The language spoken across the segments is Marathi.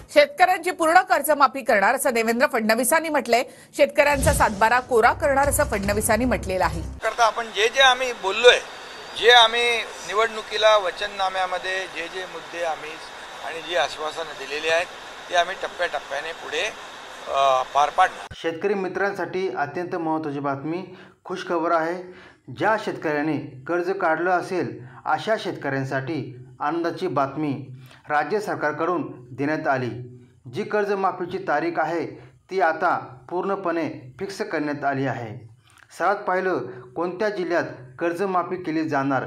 शेतकऱ्यांची पूर्ण कर्जमाफी करणार असं देवेंद्र फडणवीसांनी म्हटलंय। शेतकऱ्यांचा सातबारा कोरा करणार असं फडणवीसांनी म्हटलेलं आहे। करता आपण जे आम्ही बोललोय, जे आम्ही निवडणुकीला वचननाम्यामध्ये जे मुद्दे आम्ही आणि जी आश्वासनं दिलेली आहेत ते आम्ही टप्प्याटप्प्याने पुढे पार पाडणार। शेतकरी मित्रांसाठी अत्यंत महत्त्वाची बातमी, खुशखबर आहे। ज्या शेतकऱ्यांनी कर्ज काढलं असेल अशा शेतकऱ्यांसाठी आनंदाची बातमी राज्य सरकारकडून देण्यात आली। जी कर्जमाफीची तारीख आहे ती आता पूर्णपणे फिक्स करण्यात आली आहे। सर्वात पहिलं कोणत्या जिल्ह्यात कर्जमाफी केली जाणार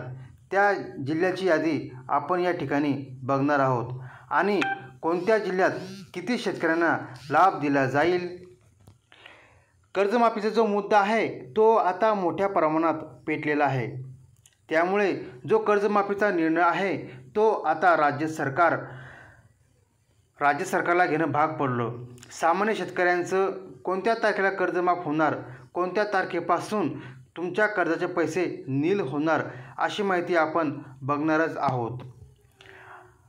त्या जिल्ह्याची यादी आपण या ठिकाणी बघणार आहोत आणि कोणत्या जिल्ह्यात किती शेतकऱ्यांना लाभ दिला जाईल। कर्जमाफीचा जो मुद्दा आहे तो आता मोठ्या प्रमाणात पेटलेला आहे। त्यामुळे जो कर्जमाफीचा निर्णय आहे तो आता राज्य सरकारला घेणं भाग पडलं। सामान्य शेतकऱ्यांचं कोणत्या तारखेला कर्जमाफ होणार, कोणत्या तारखेपासून तुमच्या कर्जाचे पैसे नील होणार अशी माहिती आपण बघणारच आहोत।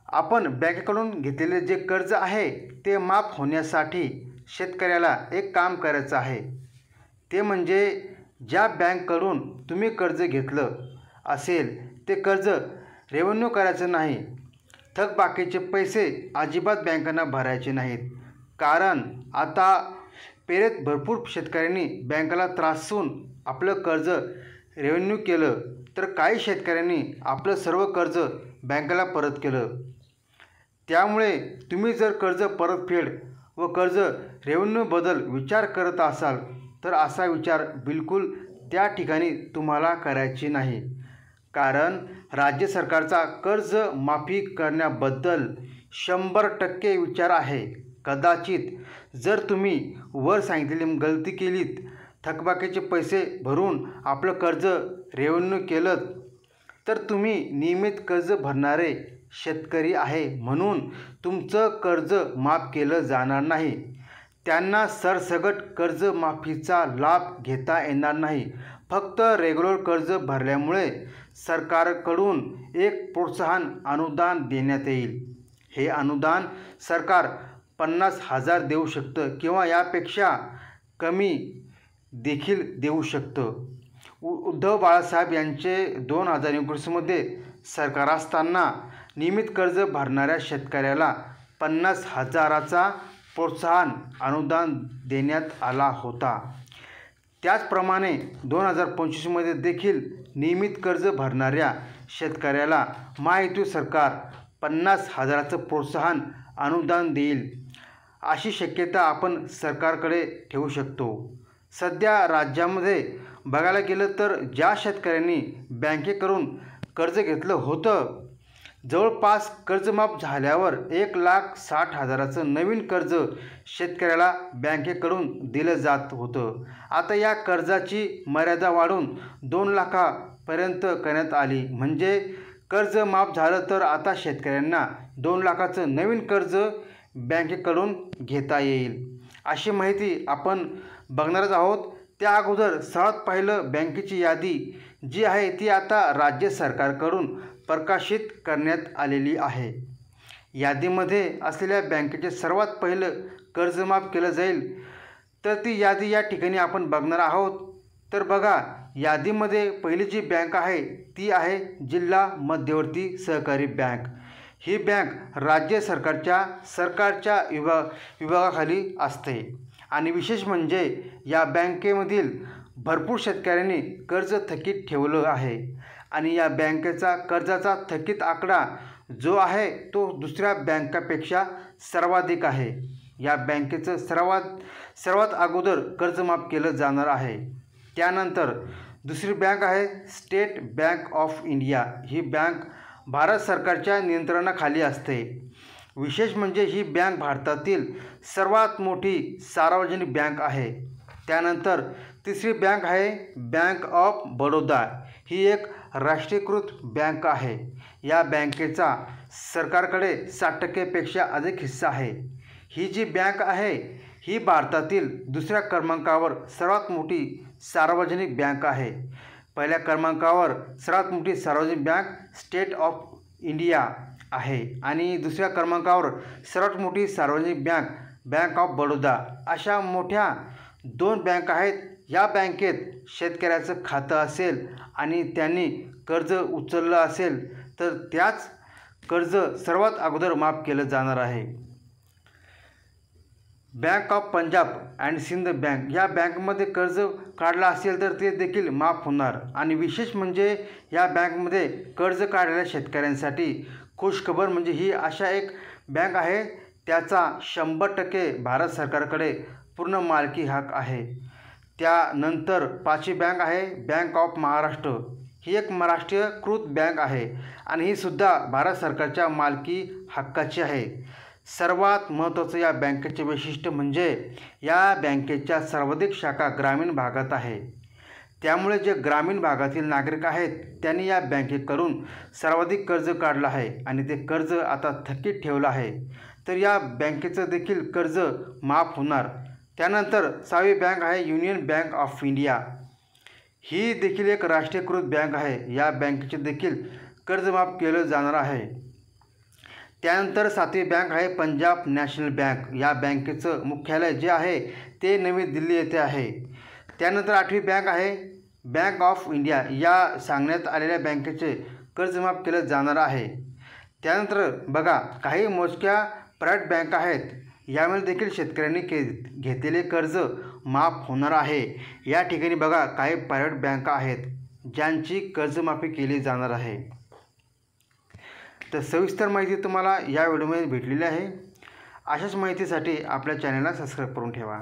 आपण बँकेकडून घेतलेले जे कर्ज आहे ते माफ होण्यासाठी शेतकऱ्याला एक काम करायचं आहे, ते म्हणजे ज्या बँककडून तुम्ही कर्ज घेतलं असेल ते कर्ज रेव्हेन्यू करायचं नाही। थकबाकीचे पैसे अजिबात बँकांना भरायचे नाहीत। कारण आता पेरेत भरपूर शेतकऱ्यांनी बँकेला त्रासून आपलं कर्ज रेव्हेन्यू केलं, तर काही शेतकऱ्यांनी आपलं सर्व कर्ज बँकेला परत केलं। त्यामुळे तुम्ही जर कर्ज परतफेड व कर्ज रेव्हेन्यू बद्दल विचार करत असाल तर असा विचार बिलकुल त्या ठिकाणी तुम्हाला करायची नाही। कारण राज्य सरकारचा कर्ज माफी करण्याबद्दल 100% विचार आहे। कदाचित जर तुम्ही वर सांगितलेली गलती केलीत, थकबाकीचे पैसे भरून आपलं कर्ज रेव्हेन्यू केलं, तर तुम्ही नियमित कर्ज भरणारे शेतकरी आहे म्हणून तुमचं कर्ज माफ केलं जाणार नाही। त्यांना सरसकट कर्जमाफीचा लाभ घेता येणार नाही। फक्त रेग्युलर कर्ज भरल्यामुळे सरकारकडून एक प्रोत्साहन अनुदान देण्यात येईल। हे अनुदान सरकार 50,000 देऊ शकतं किंवा यापेक्षा कमी देखील देऊ शकतं। उद्धव बाळासाहेब यांचे 2019मध्ये सरकार असताना नियमित कर्ज भरणाऱ्या शेतकऱ्याला 50,000चा प्रोत्साहन अनुदान देण्यात आला होता। त्याचप्रमाणे 2025मध्ये देखील नियमित कर्ज भरणाऱ्या शेतकऱ्याला महायुती सरकार 50,000चं प्रोत्साहन अनुदान देईल अशी शक्यता आपण सरकारकडे ठेवू शकतो। सध्या राज्यामध्ये बघायला गेलं तर ज्या शेतकऱ्यांनी बँकेकडून कर्ज घेतलं होतं, जवळपास कर्जमाफ झाल्यावर 1,60,000चं नवीन कर्ज शेतकऱ्याला बँकेकडून दिलं जात होतं। आता या कर्जाची मर्यादा वाढून 2 लाखापर्यंत करण्यात आली। म्हणजे कर्ज माफ झालं तर आता शेतकऱ्यांना 2 लाखाचं नवीन कर्ज बँकेकडून घेता येईल अशी माहिती आपण बघणारच आहोत। त्या अगोदर सर्वात पहिलं बँकेची यादी जी आहे ती आता राज्य सरकारकडून प्रकाशित करण्यात आलेली आहे। यादीमध्ये असलेल्या बँकेचे सर्वात पहिलं कर्ज माफ केलं जाईल, तर ती यादी या ठिकाणी आपण बघणार आहोत। तर बघा, यादीमध्ये पहिली जी बँक आहे ती आहे जिल्हा मध्यवर्ती सहकारी बँक। ही बँक राज्य सरकारच्या विभागाखाली असते आणि विशेष म्हणजे या बँकेमधील भरपूर शेतकऱ्यांनी कर्ज थकीत ठेवलं आहे आणि या बँकेचा कर्जाचा थकीत आकडा जो आहे तो दुसऱ्या बँकापेक्षा सर्वाधिक आहे। या बँकेचं सर्वात अगोदर कर्ज माफ केलं जाणार आहे। त्यानंतर दुसरी बँक आहे state bank of India. He bank Bharat सरकारच्या नियंत्रणाखाली असते। विशेष म्हणजे ही बँक भारतातील सर्वात मोठी सार्वजनिक बँक आहे। त्यानंतर तिसरी बँक आहे बँक ऑफ बडोदा। ही एक राष्ट्रीयकृत बँक आहे। या बँकेचा सरकारकडे 60%पेक्षा अधिक हिस्सा आहे। ही जी बँक आहे ही भारतातील दुसऱ्या क्रमांकावर सर्वात मोठी सार्वजनिक बँक आहे। पहिल्या क्रमांकावर सर्वात मोठी सार्वजनिक बँक स्टेट ऑफ इंडिया आहे आणि दुसऱ्या क्रमांकावर सर्वात मोठी सार्वजनिक बँक बँक ऑफ बडोदा अशा मोठ्या 2 बँक आहेत. या बँकेत शेतकऱ्याचं खातं असेल आणि त्यांनी कर्ज उचललं असेल तर त्याच कर्ज सर्वात अगोदर माफ केलं जाणार आहे. Bank of Punjab and Sind bank या बँकमध्ये कर्ज काढलं असेल तर ते देखील माफ होणार. आणि विशेष म्हणजे या बँकमध्ये कर्ज काढलेल्या शेतकऱ्यांसाठी खुशखबर म्हणजे ही अशा एक बँक आहे त्याचा 100% भारत सरकारकडे पूर्ण मालकी हक्क आहे. त्यानंतर 5वी बँक आहे बँक ऑफ महाराष्ट्र. ही एक महाराष्ट्रीयकृत बँक आहे आणि ही सुद्धा भारत सरकारच्या मालकी हक्काची आहे. सर्वात महत्त्वाचं या बँकेचे वैशिष्ट्य म्हणजे या बँकेच्या सर्वाधिक शाखा ग्रामीण भागात आहे. त्यामुळे जे ग्रामीण भागातील नागरिक आहेत त्यांनी या बँकेकडून सर्वाधिक कर्ज काढलं आहे आणि ते कर्ज आता थकीत ठेवलं आहे. तर या बँकेचं देखील कर्ज माफ होणार. त्यानंतर 6वी बँक आहे युनियन बँक ऑफ इंडिया. ही देखील एक राष्ट्रीयकृत बँक आहे. या बँकेचे देखील कर्ज माफ केलं जाणार आहे. त्यानंतर 7वी बँक आहे पंजाब नॅशनल बँक. या बँकेचं मुख्यालय जे आहे ते नवी दिल्ली येथे आहे. त्यानंतर 8वी बँक आहे बँक ऑफ इंडिया. या सांगण्यात आलेल्या बँकेचे कर्ज माफ केलं जाणार आहे. त्यानंतर बघा काही मोजक्या प्रायव्हेट बँक आहेत. यामध्ये देखील शेतकऱ्यांनी घेतलेले कर्ज माफ होणार आहे. या ठिकाणी बघा काही प्रायव्हेट बँका आहेत ज्यांची कर्जमाफी केली जाणार आहे. तर सविस्तर माहिती तुम्हाला या व्हिडिओमध्ये भेटलेली आहे. अशाच माहितीसाठी आपल्या चॅनलला सबस्क्राईब करून ठेवा.